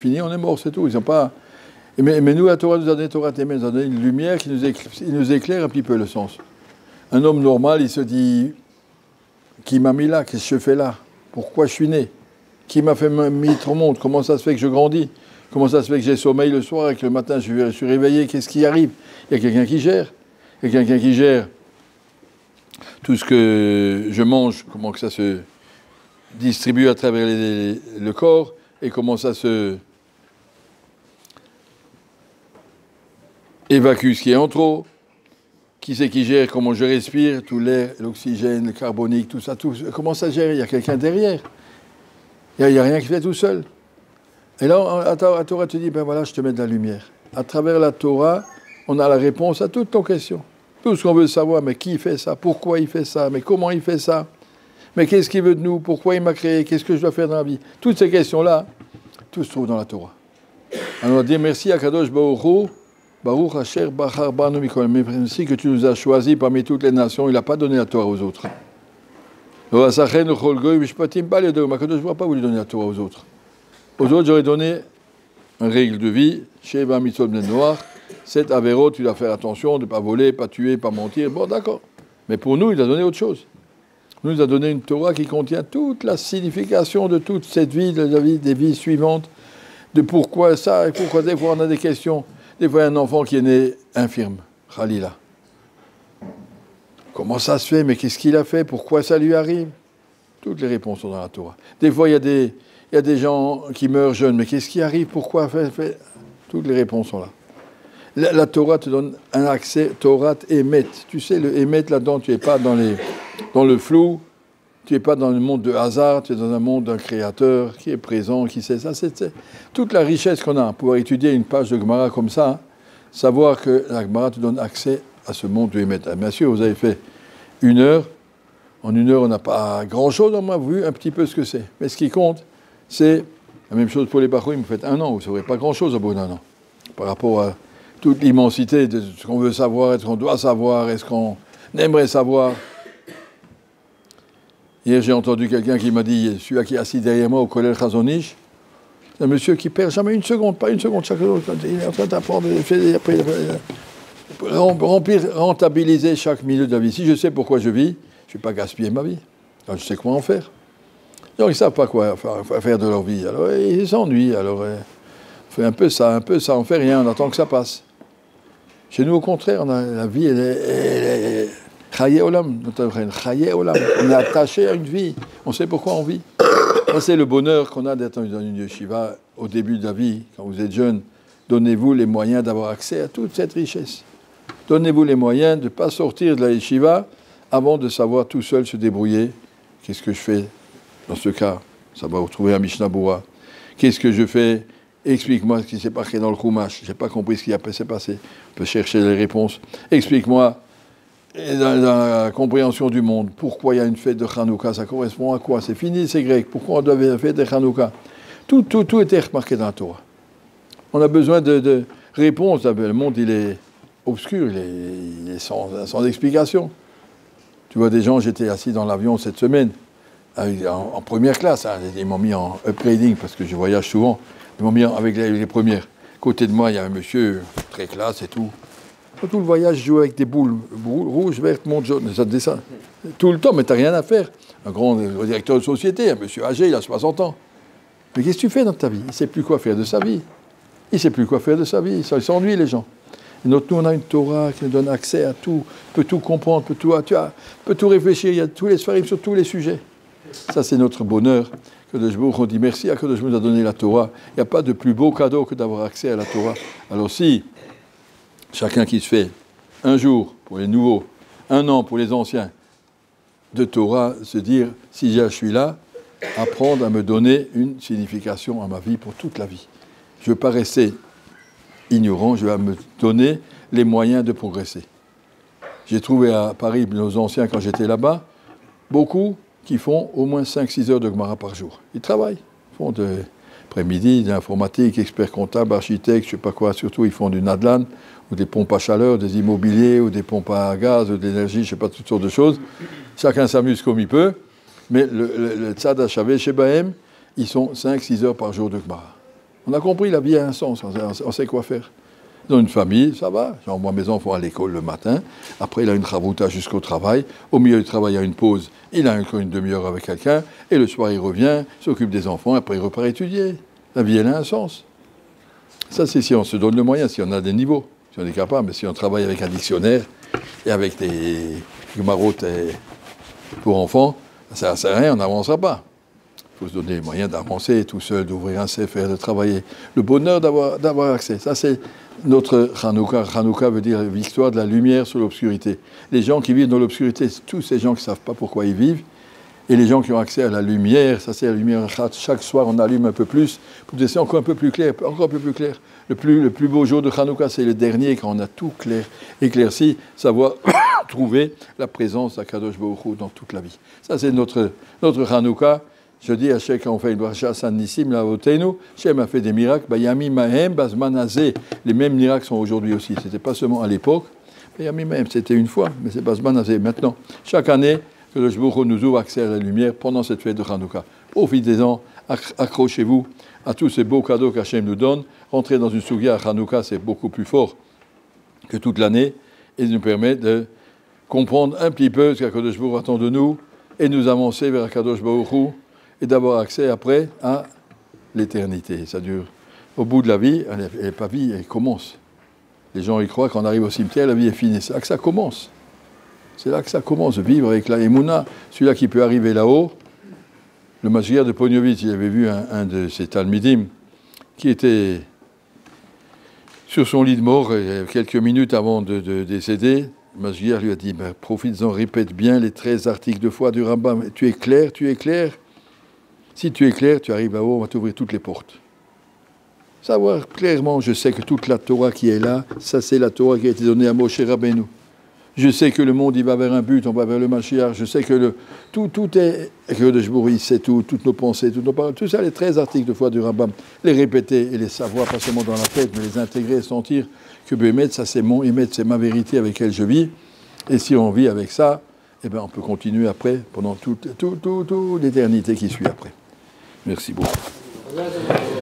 fini, on est mort, c'est tout. Ils ont pas... mais nous, la Torah nous a donné, Torah Témé nous a donné une lumière qui nous éclaire un petit peu le sens. Un homme normal, il se dit, qui m'a mis là? Qu'est-ce que je fais là? Pourquoi je suis né? Qui m'a fait mettre au monde? Comment ça se fait que je grandis? Comment ça se fait que j'ai sommeil le soir et que le matin je suis réveillé? Qu'est-ce qui arrive? Il y a quelqu'un qui gère. Il y a quelqu'un qui gère tout ce que je mange, comment que ça se distribue à travers le corps et comment ça se évacue ce qui est en trop. Qui c'est qui gère comment je respire, tout l'air, l'oxygène, le carbonique, tout ça, comment ça gère? Il y a quelqu'un derrière. Il n'y a rien qui fait tout seul. Et là, la Torah te dit, ben voilà, je te mets de la lumière. À travers la Torah, on a la réponse à toutes nos questions. Tout ce qu'on veut savoir, mais qui fait ça? Pourquoi il fait ça? Mais comment il fait ça? Mais qu'est-ce qu'il veut de nous? Pourquoi il m'a créé? Qu'est-ce que je dois faire dans la vie? Toutes ces questions-là, tout se trouve dans la Torah. Alors on va dire merci à Kadosh Baruch Hu, Baruch Asher Bachar Banu Mikol. Merci que tu nous as choisis parmi toutes les nations. Il n'a pas donné la Torah aux autres. Kadosh ne va pas vous donner la Torah aux autres. Aux autres, j'aurais donné une règle de vie, Sheva Mitzvot Bnei Noach, 7 avéros, tu dois faire attention de ne pas voler, pas tuer, pas mentir. Bon, d'accord. Mais pour nous, il a donné autre chose. Il nous a donné une Torah qui contient toute la signification de toute cette vie, de la vie des vies suivantes, de pourquoi ça, et pourquoi des fois on a des questions. Des fois, il y a un enfant qui est né infirme, Khalila. Comment ça se fait? Mais qu'est-ce qu'il a fait? Pourquoi ça lui arrive? Toutes les réponses sont dans la Torah. Des fois, il y a des gens qui meurent jeunes. Mais qu'est-ce qui arrive? Pourquoi? Toutes les réponses sont là. La Torah te donne un accès, Torah émet. Tu sais, le émet là-dedans, tu n'es pas dans le flou, tu n'es pas dans le monde de hasard, tu es dans un monde d'un créateur qui est présent, qui sait ça. C'est toute la richesse qu'on a. Pouvoir étudier une page de Gemara comme ça, hein, savoir que la Gemara te donne accès à ce monde de émet. Bien sûr, vous avez fait 1 heure. En 1 heure, on n'a pas grand-chose, on a vu un petit peu ce que c'est. Mais ce qui compte, c'est la même chose pour les Bachouim. Vous faites 1 an, vous ne saurez pas grand-chose au bout d'1 an. Par rapport à toute l'immensité de ce qu'on veut savoir, est-ce qu'on doit savoir, est-ce qu'on aimerait savoir. Hier, j'ai entendu quelqu'un qui m'a dit, celui qui est assis derrière moi au collège Chazon Ish, c'est un monsieur qui perd jamais une seconde, pas une seconde chaque jour. Il est en train d'apprendre, rentabiliser chaque minute de la vie. Si je sais pourquoi je vis, je ne vais pas gaspiller ma vie. Alors, je sais comment en faire. Donc, ils ne savent pas quoi faire de leur vie. Alors, ils s'ennuient. Alors, on fait un peu ça, on ne fait rien, on attend que ça passe. Chez nous, au contraire, la vie, elle est Chaye Olam. Chaye Olam. On est attaché à une vie. On sait pourquoi on vit. Ça, c'est le bonheur qu'on a d'être dans une yeshiva au début de la vie. Quand vous êtes jeune, donnez-vous les moyens d'avoir accès à toute cette richesse. Donnez-vous les moyens de ne pas sortir de la yeshiva avant de savoir tout seul se débrouiller. Qu'est-ce que je fais dans ce cas? Ça va vous trouver un Mishnah Berurah. Qu'est-ce que je fais? Explique-moi ce qui s'est passé dans le Chumash. Je n'ai pas compris ce qui s'est passé. On peut chercher les réponses. Explique-moi, dans la compréhension du monde, pourquoi il y a une fête de Hanouka? Ça correspond à quoi? C'est fini, c'est grec. Pourquoi on doit faire une fête de Hanouka? Tout était remarqué dans la Torah. On a besoin de réponses. Le monde, il est obscur, il est sans explication. Tu vois des gens, j'étais assis dans l'avion cette semaine, en première classe. Hein, ils m'ont mis en upgrading parce que je voyage souvent. Ils m'ont mis avec les premières. À côté de moi, il y a un monsieur très classe et tout. Tout le voyage, je joue avec des boules rouges, vertes, montes, jaunes. Ça te descend tout le temps, mais tu n'as rien à faire. Un grand directeur de société, un monsieur âgé, il a 60 ans. Mais qu'est-ce que tu fais dans ta vie? Il ne sait plus quoi faire de sa vie. Il s'ennuie, les gens. Et nous, on a une Torah qui nous donne accès à tout, peut tout comprendre, peut tout réfléchir. Il y a tous les sfarim sur tous les sujets. Ça, c'est notre bonheur. On dit merci à Kadosh nous a donné la Torah. Il n'y a pas de plus beau cadeau que d'avoir accès à la Torah. Alors si chacun qui se fait 1 jour pour les nouveaux, 1 an pour les anciens, de Torah, se dire, si je suis là, apprendre à me donner une signification à ma vie pour toute la vie. Je ne veux pas rester ignorant, je vais me donner les moyens de progresser. J'ai trouvé à Paris, nos anciens, quand j'étais là-bas, beaucoup qui font au moins 5-6 heures de Gemara par jour. Ils travaillent, ils font de après-midi, de l'informatique, experts comptables, architectes, je ne sais pas quoi, surtout ils font du Nadlan, ou des pompes à chaleur, des immobiliers, ou des pompes à gaz, ou de l'énergie, je ne sais pas, toutes sortes de choses. Chacun s'amuse comme il peut, mais le Tzad HaShaveh chez Bahem, ils sont 5-6 heures par jour de Gemara. On a compris, la vie a un sens, on sait quoi faire. Dans une famille, ça va. J'envoie mes enfants à l'école le matin. Après, il a une chavouta jusqu'au travail. Au milieu du travail, il y a une pause. Il a encore une demi-heure avec quelqu'un. Et le soir, il revient, s'occupe des enfants. Après, il repart étudier. La vie, elle a un sens. Ça, c'est si on se donne le moyen, si on a des niveaux, si on est capable. Mais si on travaille avec un dictionnaire et avec des marottes pour enfants, ça ne sert à rien, on n'avancera pas. Il faut se donner les moyens d'avancer tout seul, d'ouvrir un CFR, de travailler. Le bonheur d'avoir accès. Ça, c'est notre Hanouka. Hanouka veut dire victoire de la lumière sur l'obscurité. Les gens qui vivent dans l'obscurité, c'est tous ces gens qui ne savent pas pourquoi ils vivent. Et les gens qui ont accès à la lumière, ça c'est la lumière. Chaque soir, on allume un peu plus pour que c'est encore un peu plus clair, encore un peu plus clair. Le plus beau jour de Hanouka, c'est le dernier, quand on a tout clair, éclairci, savoir trouver la présence d'Akadosh Baruch Hu dans toute la vie. Ça, c'est notre Hanouka. Je dis à Cheikh, quand on fait une bracha San Nissim, là, au Teinu, Cheikh m'a fait des miracles. Yami Mahem, Bazman Azeh. Les mêmes miracles sont aujourd'hui aussi. Ce n'était pas seulement à l'époque. Yami Mahem, c'était une fois, mais c'est Bazman Azeh maintenant. Chaque année, que le Jbourou nous ouvre accès à la lumière pendant cette fête de Hanouka. Profitez-en, accrochez-vous à tous ces beaux cadeaux qu'Hachem nous donne. Rentrer dans une sougia à Hanouka, c'est beaucoup plus fort que toute l'année et nous permet de comprendre un petit peu ce qu'Akadosh Baruch Hu attend de nous et nous avancer vers Akadosh Baruch Hu et d'avoir accès après à l'éternité. Ça dure. Au bout de la vie, elle n'est pas vie, elle commence. Les gens y croient, quand on arrive au cimetière, la vie est finie. C'est là que ça commence. C'est là que ça commence, vivre avec la Emouna. Celui-là qui peut arriver là-haut, le Mashiach de Pognovitch, il avait vu un de ses Talmidim qui était sur son lit de mort, quelques minutes avant de décéder. Le Mashiach lui a dit, profites-en, répète bien les 13 articles de foi du Rambam. Tu es clair, tu es clair. Si tu es clair, tu arrives là-haut, on va t'ouvrir toutes les portes. Savoir clairement, je sais que toute la Torah qui est là, ça c'est la Torah qui a été donnée à Moshe Rabbeinu. Je sais que le monde, il va vers un but, on va vers le Mashiach. Je sais que tout est... Que le Jbouri, c'est tout, toutes nos pensées, toutes nos paroles. Tout ça, les 13 articles de foi du Rambam, les répéter et les savoir, pas seulement dans la tête, mais les intégrer et sentir que Bémet, ça c'est mon Émet, c'est ma vérité avec laquelle je vis. Et si on vit avec ça, eh ben, on peut continuer après, pendant toute l'éternité qui suit après. Merci beaucoup.